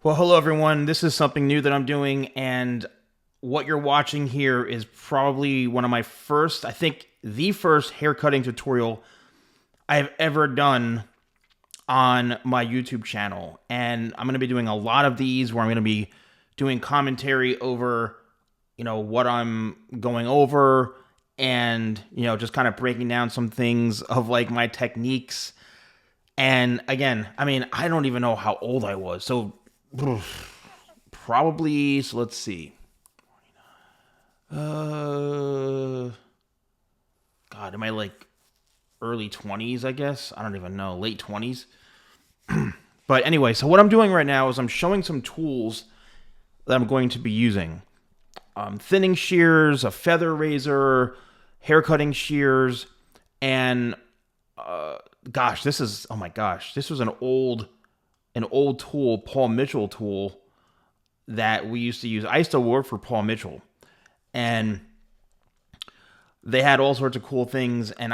Well, hello everyone. This is something new that I'm doing, and what you're watching here is probably one of my first, I think the first haircutting tutorial I've ever done on my YouTube channel. And I'm going to be doing a lot of these where I'm going to be doing commentary over, what I'm going over and, just kind of breaking down some things of like my techniques. And again, I don't even know how old I was. So probably, so let's see. God, am I like early 20s, I guess? I don't even know. Late 20s. But anyway, so what I'm doing right now is I'm showing some tools that I'm going to be using. Thinning shears, a feather razor, hair cutting shears, and this is, oh my gosh, this was an old tool, Paul Mitchell tool that we used to use. I used to work for Paul Mitchell, and they had all sorts of cool things. And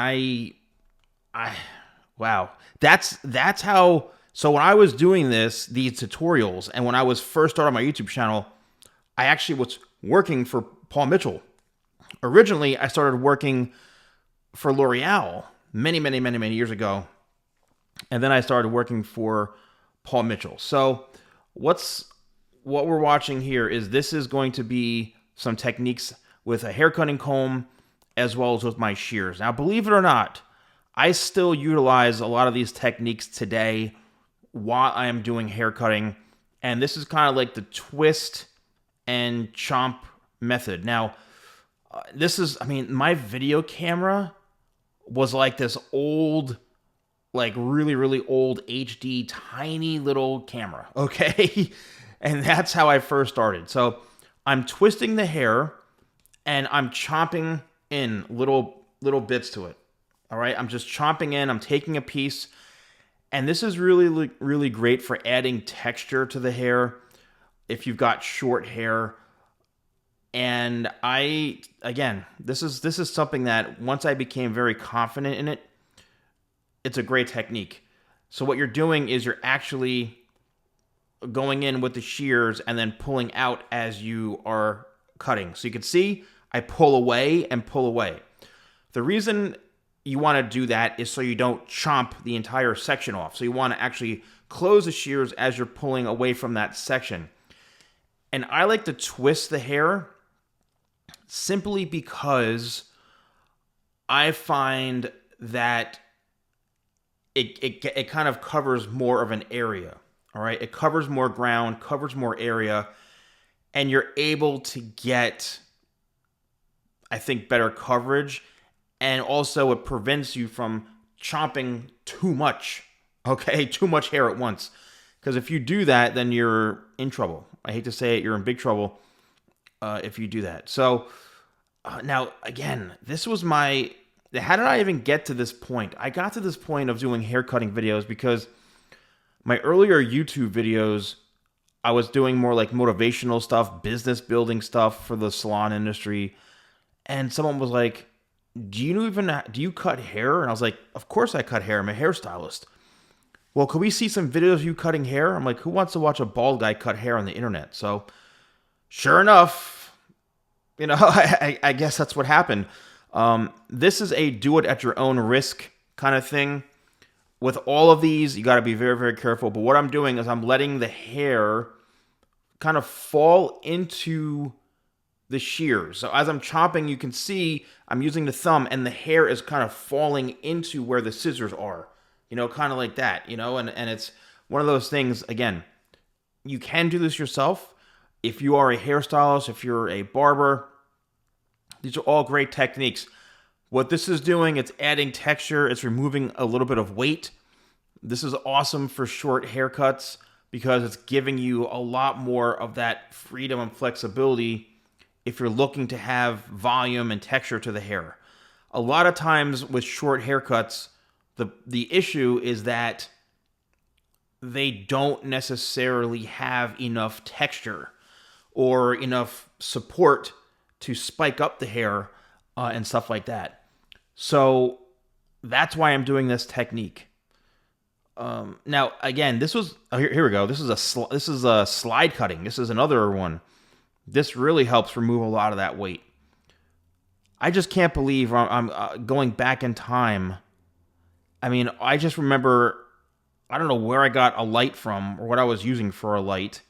wow, that's how. So when I was doing these tutorials, and when I was first starting my YouTube channel, I actually was working for Paul Mitchell. Originally, I started working for L'Oreal many years ago, and then I started working for Paul Mitchell. So what we're watching here is this is going to be some techniques with a hair cutting comb as well as with my shears. Now, believe it or not, I still utilize a lot of these techniques today while I am doing hair cutting, and this is kind of like the twist and chomp method. Now, my video camera was like this old, like really old HD tiny little camera, okay? And that's how I first started. So I'm twisting the hair and I'm chomping in little bits to it. All right, I'm just chomping in, I'm taking a piece, and this is really great for adding texture to the hair if you've got short hair. And this is something that once I became very confident in it, it's a great technique. So what you're doing is you're actually going in with the shears and then pulling out as you are cutting. So you can see I pull away and pull away. The reason you want to do that is so you don't chomp the entire section off. So you want to actually close the shears as you're pulling away from that section. And I like to twist the hair simply because I find that it kind of covers more of an area. All right, it covers more ground, covers more area, and you're able to get, I think, better coverage. And also it prevents you from chomping too much, okay? Too much hair at once. Because if you do that, then you're in trouble. I hate to say it, you're in big trouble if you do that. So now, again, this was how did I even get to this point? I got to this point of doing hair cutting videos because my earlier YouTube videos, I was doing more like motivational stuff, business building stuff for the salon industry. And someone was like, do you cut hair? And I was like, of course I cut hair. I'm a hairstylist. Well, could we see some videos of you cutting hair? I'm like, who wants to watch a bald guy cut hair on the internet? So sure enough, I guess that's what happened. This is a do it at your own risk kind of thing. With all of these, you got to be very careful. But what I'm doing is I'm letting the hair kind of fall into the shears. So as I'm chopping, you can see I'm using the thumb and the hair is kind of falling into where the scissors are, kind of like that, and it's one of those things. Again, you can do this yourself. If you are a hairstylist, if you're a barber, these are all great techniques. What this is doing, it's adding texture, it's removing a little bit of weight. This is awesome for short haircuts because it's giving you a lot more of that freedom and flexibility if you're looking to have volume and texture to the hair. A lot of times with short haircuts, the issue is that they don't necessarily have enough texture or enough support to spike up the hair and stuff like that. So that's why I'm doing this technique. Now again, this was here we go. This is this is a slide cutting. This is another one. This really helps remove a lot of that weight. I just can't believe I'm going back in time. I mean, I just remember, I don't know where I got a light from or what I was using for a light.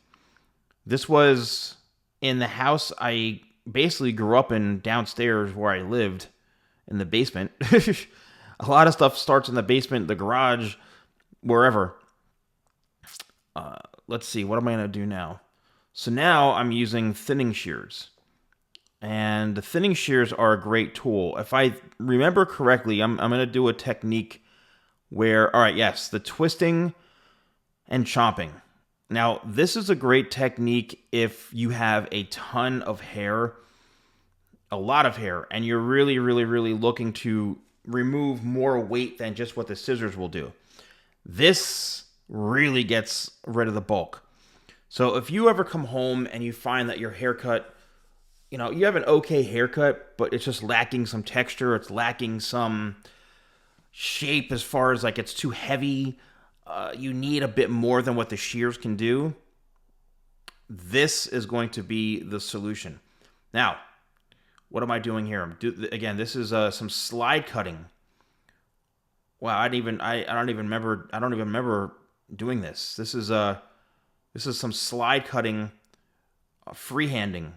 This was in the house I basically grew up in downstairs where I lived in the basement. A lot of stuff starts in the basement, the garage, wherever. Let's see, what am I going to do now? So now I'm using thinning shears. And the thinning shears are a great tool. If I remember correctly, I'm going to do a technique where, all right, yes, the twisting and chopping. Now, this is a great technique if you have a ton of hair, a lot of hair, and you're really, really, really looking to remove more weight than just what the scissors will do. This really gets rid of the bulk. So if you ever come home and you find that your haircut, you have an okay haircut, but it's just lacking some texture, it's lacking some shape as far as like it's too heavy, you need a bit more than what the shears can do, this is going to be the solution. Now, what am I doing here? Again, this is some slide cutting. Wow, I don't even remember doing this. This is some slide cutting, freehanding.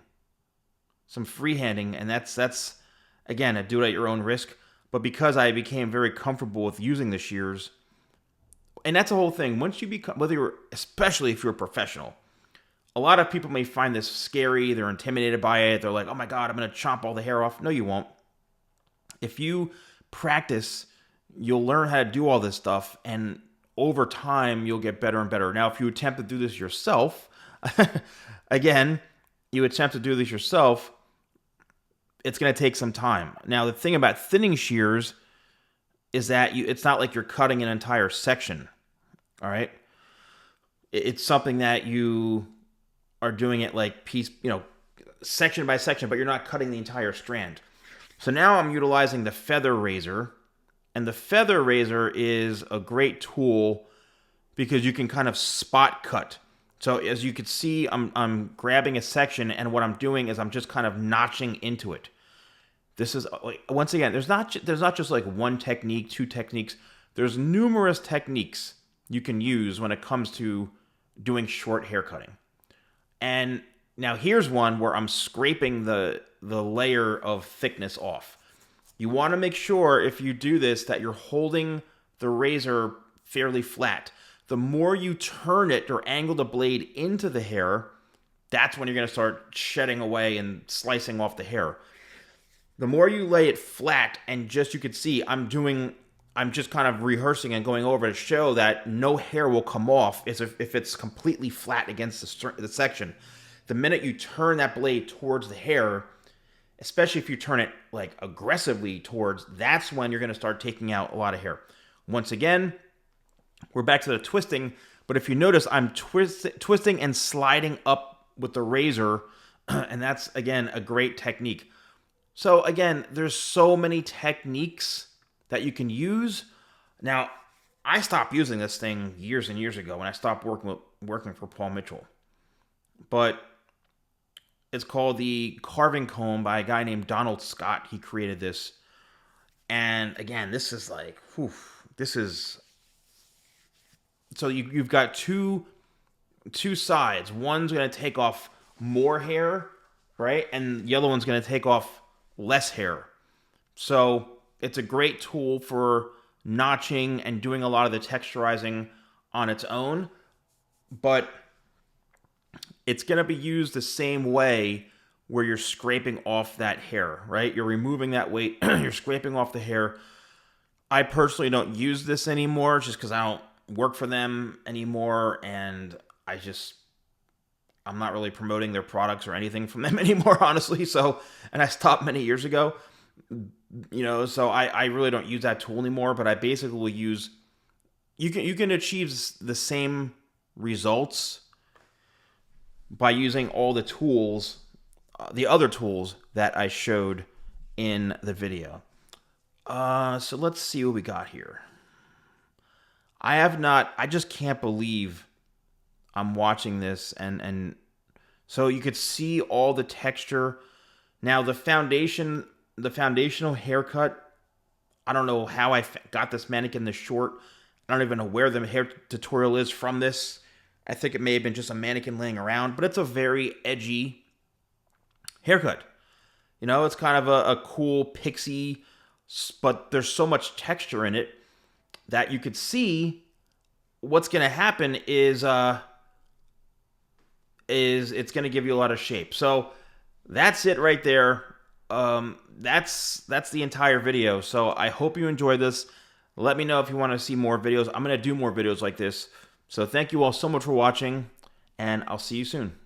Some freehanding, and that's again, a do it at your own risk. But because I became very comfortable with using the shears, and that's the whole thing. Once you become, especially if you're a professional, a lot of people may find this scary. They're intimidated by it. They're like, "Oh my God, I'm going to chop all the hair off." No, you won't. If you practice, you'll learn how to do all this stuff, and over time, you'll get better and better. Now, if you attempt to do this yourself, again, it's going to take some time. Now, the thing about thinning shears is that it's not like you're cutting an entire section, all right? It's something that you are doing it like section by section, but you're not cutting the entire strand. So now I'm utilizing the feather razor, and the feather razor is a great tool because you can kind of spot cut. So as you can see, I'm grabbing a section, and what I'm doing is I'm just kind of notching into it. This is, once again, there's not just like one technique, two techniques. There's numerous techniques you can use when it comes to doing short hair cutting. And now here's one where I'm scraping the layer of thickness off. You want to make sure if you do this that you're holding the razor fairly flat. The more you turn it or angle the blade into the hair, that's when you're going to start shedding away and slicing off the hair. The more you lay it flat, and just you can see, I'm just kind of rehearsing and going over to show that no hair will come off if it's completely flat against the section. The minute you turn that blade towards the hair, especially if you turn it like aggressively towards, that's when you're going to start taking out a lot of hair. Once again, we're back to the twisting, but if you notice, I'm twisting and sliding up with the razor, and that's, again, a great technique. So, again, there's so many techniques that you can use. Now, I stopped using this thing years and years ago when I stopped working for Paul Mitchell. But it's called the carving comb by a guy named Donald Scott. He created this. And, again, this is like, so you've got two sides. One's going to take off more hair, right? And the other one's going to take off less hair. So it's a great tool for notching and doing a lot of the texturizing on its own. But it's going to be used the same way where you're scraping off that hair, right? You're removing that weight. You're scraping off the hair. I personally don't use this anymore just because I don't work for them anymore, and I'm not really promoting their products or anything from them anymore, honestly. So, and I stopped many years ago, so I really don't use that tool anymore, but I basically will use, you can achieve the same results by using all the tools, the other tools that I showed in the video. So let's see what we got here. I have not, I just can't believe I'm watching this, and so you could see all the texture. Now the foundational haircut, I don't know how got this mannequin this short. I don't even know where the hair tutorial is from this. I think it may have been just a mannequin laying around, but it's a very edgy haircut. You know, it's kind of a cool pixie, but there's so much texture in it that you could see what's going to happen is it's going to give you a lot of shape. So that's it right there. That's the entire video. So I hope you enjoyed this. Let me know if you want to see more videos. I'm going to do more videos like this. So thank you all so much for watching, and I'll see you soon.